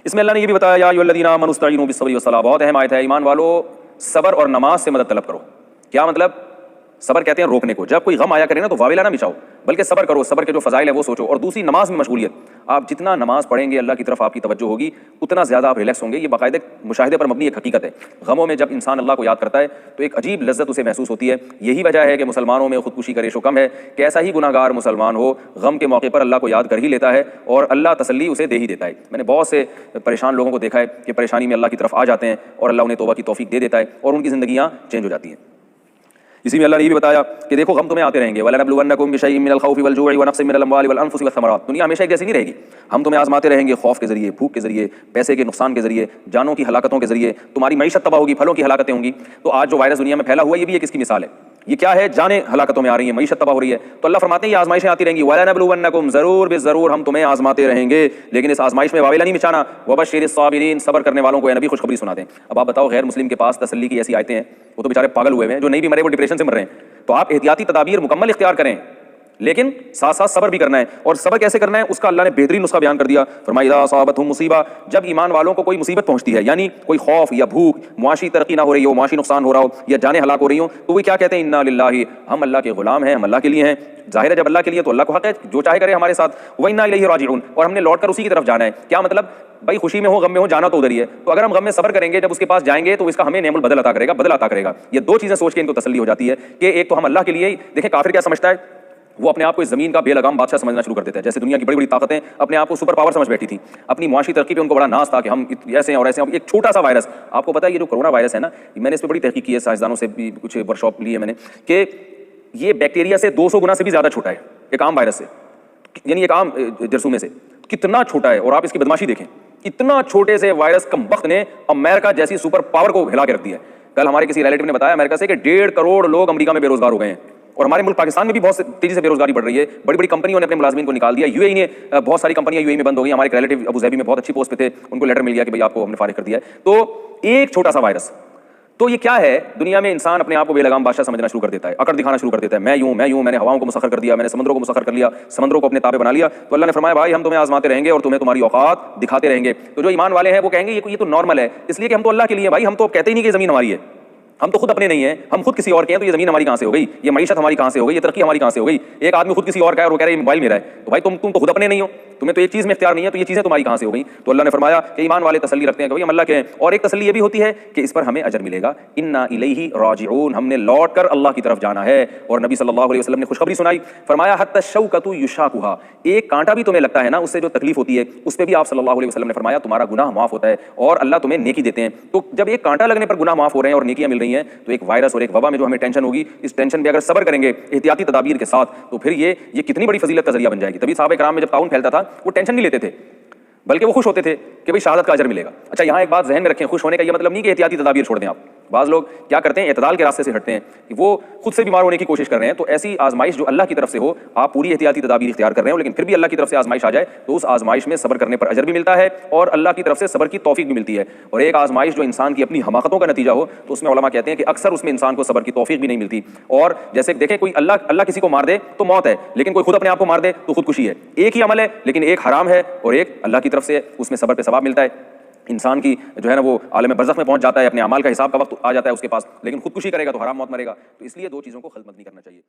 اس میں اللہ نے یہ بھی بتایا یا ایھا الذین آمنوا استعینوا بالصبر والصلاۃ، بہت اہم آیت ہے، ایمان والو صبر اور نماز سے مدد طلب کرو۔ کیا مطلب؟ صبر کہتے ہیں روکنے کو، جب کوئی غم آیا کرے نا تو واویلا نہ بچاؤ، بلکہ صبر کرو، صبر کے جو فضائل ہیں وہ سوچو، اور دوسری نماز میں مشغولیت۔ آپ جتنا نماز پڑھیں گے اللہ کی طرف آپ کی توجہ ہوگی، اتنا زیادہ آپ ریلیکس ہوں گے۔ یہ باقاعدہ مشاہدے پر مبنی ایک حقیقت ہے۔ غموں میں جب انسان اللہ کو یاد کرتا ہے تو ایک عجیب لذت اسے محسوس ہوتی ہے۔ یہی وجہ ہے کہ مسلمانوں میں خودکشی کا ریشو کم ہے، کہ ایسا ہی گناہ گار مسلمان ہو غم کے موقع پر اللہ کو یاد کر ہی لیتا ہے اور اللہ تسلی اسے دے ہی دیتا ہے۔ میں نے بہت سے پریشان لوگوں کو دیکھا ہے کہ پریشانی میں اللہ کی طرف آ جاتے ہیں اور اللہ انہیں توبہ کی توفیق دے دیتا ہے اور ان کی زندگیاں چینج ہو جاتی ہیں۔ اسی میں اللہ نے یہ بھی بتایا کہ دیکھو غم تمہیں آتے رہیں گے، وَلَنَبْلُوَنَّكُمْ بِشَيْءٍ مِّنَ الْخَوْفِ وَالْجُوعِ وَنَقْصٍ مِّنَ الْأَمْوَالِ وَالْأَنفُسِ وَالثَّمَرَاتِ۔ دنیا ہمیشہ ایک جیسی نہیں رہے گی، ہم تمہیں آزماتے رہیں گے خوف کے ذریعے، بھوک کے ذریعے، پیسے کے نقصان کے ذریعے، جانوں کی ہلاکتوں کے ذریعے، تمہاری معیشت تباہ ہوگی، پھلوں کی ہلاکتیں ہوں گی۔ تو آج جو وائرس دنیا میں پھیلا ہوا ہے یہ بھی ایک اس کی مثال ہے۔ یہ کیا ہے؟ جانیں ہلاکتوں میں آ رہی ہیں، معیشت تباہ ہو رہی ہے، تو اللہ فرماتے ہیں یہ آزمائشیں آتی رہیں گی، وَلَنَبْلُوَنَّكُمْ، ضرور بے ضرور ہم تمہیں آزماتے رہیں گے، لیکن اس آزمائش میں واویلا نہیں مچانا۔ وَبَشِّرِ الصَّابِرِينَ، صبر کرنے والوں کو اے نبی خوشخبری سنا دیں۔ اب آپ بتاؤ غیر مسلم کے پاس تسلی کی ایسی آیتیں ہیں، وہ تو بیچارے پاگل ہوئے ہیں، جو نہیں بھی مرے وہ ڈپریشن سے مر رہے ہیں۔ تو آپ احتیاطی تدابیر مکمل اختیار کریں، لیکن ساتھ ساتھ صبر بھی کرنا ہے، اور صبر کیسے کرنا ہے اس کا اللہ نے بہترین نسخہ بیان کر دیا۔ فرمایا اذا اصابتہم مصیبہ، جب ایمان والوں کو کوئی مصیبت پہنچتی ہے، یعنی کوئی خوف یا بھوک، معاشی ترقی نہ ہو رہی ہو، معاشی نقصان ہو رہا ہو، یا جانیں ہلاک ہو رہی ہوں، تو وہ کیا کہتے ہیں؟ انا للہ، ہم اللہ کے غلام ہیں، ہم اللہ کے لیے ہیں۔ ظاہر ہے جب اللہ کے لیے تو اللہ کو حق ہے جو چاہے کرے ہمارے ساتھ، وانا الیہ راجعون، اور ہم نے لوٹ کر اسی کی طرف جانا ہے۔ کیا مطلب؟ بھائی خوشی میں ہو غم میں ہو جانا تو ادھر ہی ہے، تو اگر ہم غم میں صبر کریں گے جب اس کے پاس جائیں گے تو اس کا ہمیں نعم البدل عطا کرے گا، بدل عطا کرے گا۔ یہ دو چیزیں سوچ کے ان کو تسلی ہو جاتی ہے کہ ایک تو ہم اللہ کے لیے ہی، دیکھیں کافر کیا سمجھتا ہے، وہ اپنے آپ کو اس زمین کا بے لگام بادشاہ سمجھنا شروع کر دیتا ہے، جیسے دنیا کی بڑی بڑی طاقتیں اپنے آپ کو سپر پاور سمجھ بیٹھی تھی، اپنی معاشی ترقی پہ ان کو بڑا ناز تھا کہ ہم ایسے ہیں اور ایسے ہیں۔ ایک چھوٹا سا وائرس، آپ کو پتہ ہے یہ جو کرونا وائرس ہے نا، میں نے اس پہ بڑی تحقیق کی ہے، سائنسدانوں سے بھی کچھ ورک شاپ لی ہے میں نے، کہ یہ بیکٹیریا سے 200 گنا سے بھی زیادہ چھوٹا ہے ایک عام وائرس سے، یعنی ایک عام جرثومے سے کتنا چھوٹا ہے۔ اور آپ اس کی بدماشی دیکھیں، اتنا چھوٹے سے وائرس کم بخت نے امریکہ جیسی سپر پاور کو ہلا کے رکھ دیا ہے۔ کل ہمارے کسی ریلیٹو نے بتایا امریکہ سے کہ 1.5 کروڑ لوگ امریکہ میں بے روزگار ہو گئے ہیں، اور ہمارے ملک پاکستان میں بھی بہت تیزی سے بے روزگاری بڑھ رہی ہے، بڑی بڑی کمپنیوں نے اپنے ملازمین کو نکال دیا، یو اے ای نے بہت ساری کمپنیاں یو اے ای میں بند ہو گئی۔ ہمارے ریلیٹو ابو ظہبی میں بہت اچھی پوسٹ پہ تھے، ان کو لیٹر مل گیا کہ بھائی آپ کو ہم نے فارغ کر دیا ہے۔ تو ایک چھوٹا سا وائرس، تو یہ کیا ہے؟ دنیا میں انسان اپنے آپ کو بے لگام بادشاہ سمجھنا شروع کر دیتا ہے، اکڑ دکھانا شروع کر دیتا ہے، میں یوں میں نے ہواؤں کو مسخر کر دیا، میں نے سمندروں کو مسخر کر لیا، سمندروں کو اپنے تابع بنا لیا۔ تو اللہ نے فرمایا بھائی ہم تمہیں آزماتے رہیں گے اور تمہیں تمہاری اوقات دکھاتے رہیں گے۔ تو جو ایمان والے ہیں وہ کہیں گے یہ تو نارمل ہے، اس لیے کہ ہم تو اللہ کے لیے، بھائی ہم تو کہتے ہی نہیں کہ زمین ہماری ہے، ہم تو خود اپنے نہیں ہیں، ہم خود کسی اور کے ہیں، تو یہ زمین ہماری کہاں سے ہو گئی؟ یہ معیشت ہماری کہاں سے ہو گئی؟ یہ ترقی ہماری کہاں سے ہو گئی؟ ایک آدمی خود کسی اور کا ہے اور وہ کہہ رہا ہے یہ موبائل میرا ہے، تو بھائی تم تو خود اپنے نہیں ہو، تمہیں تو ایک چیز میں اختیار نہیں ہے، تو یہ چیزیں تمہاری کہاں سے ہو گئی؟ تو اللہ نے فرمایا کہ ایمان والے تسلی رکھتے ہیں کہ بھائی ہم اللہ کے ہیں، اور ایک تسلی یہ بھی ہوتی ہے کہ اس پر ہمیں اجر ملے گا، انا الیہ راجعون، ہم نے لوٹ کر اللہ کی طرف جانا ہے۔ اور نبی صلی اللہ علیہ وسلم نے خوشخبری سنائی، فرمایا حتی الشوکۃ یشاکھها، ایک کانٹا بھی تمہیں لگتا ہے نا، اس سے جو تکلیف ہوتی ہے اس پہ بھی آپ صلی اللہ علیہ وسلم نے فرمایا تمہارا گناہ معاف ہوتا ہے اور اللہ تمہیں نیکی دیتے ہیں۔ تو جب ایک کانٹا لگنے پر گناہ معاف ہو رہے ہیں اور نیکیاں مل رہی ہیں، تو ایک وائرس اور ایک وبا میں جو ہمیں ٹینشن ہوگی، اس ٹینشن پہ اگر صبر کریں گے احتیاطی تدابیر کے ساتھ، تو پھر یہ کتنی بڑی فضیلت کا ذریعہ بن جائے گی۔ تبھی صحابہ کرام میں جب طاعون پھیلتا تھا وہ ٹینشن نہیں لیتے تھے، بلکہ وہ خوش ہوتے تھے کہ بھئی شہادت کا اجر ملے گا۔ اچھا یہاں ایک بات ذہن میں رکھیں، خوش ہونے کا یہ مطلب نہیں کہ احتیاطی تدابیر چھوڑ دیں آپ۔ بعض لوگ کیا کرتے ہیں اعتدال کے راستے سے ہٹتے ہیں، کہ وہ خود سے بیمار ہونے کی کوشش کر رہے ہیں، تو ایسی آزمائش جو اللہ کی طرف سے ہو، آپ پوری احتیاطی تدابیر اختیار کر رہے ہو لیکن پھر بھی اللہ کی طرف سے آزمائش آ جائے تو اس آزمائش میں صبر کرنے پر اجر بھی ملتا ہے اور اللہ کی طرف سے صبر کی توفیق بھی ملتی ہے۔ اور ایک آزمائش جو انسان کی اپنی حماقتوں کا نتیجہ ہو تو اس میں علماء کہتے ہیں کہ اکثر اس میں انسان کو صبر کی توفیق بھی نہیں ملتی۔ اور جیسے دیکھیں کوئی اللہ کسی کو مار دے تو موت ہے، لیکن کوئی خود اپنے آپ کو مار دے تو خودکشی ہے۔ ایک ہی عمل ہے لیکن ایک حرام ہے اور ایک اللہ کی طرف سے، اس میں صبر پہ ثواب ملتا ہے۔ انسان کی جو ہے نا وہ عالم برزخ میں پہنچ جاتا ہے، اپنے اعمال کا حساب کا وقت آ جاتا ہے اس کے پاس، لیکن خودکشی کرے گا تو حرام موت مرے گا۔ تو اس لیے دو چیزوں کو خلط مت نہیں کرنا چاہیے۔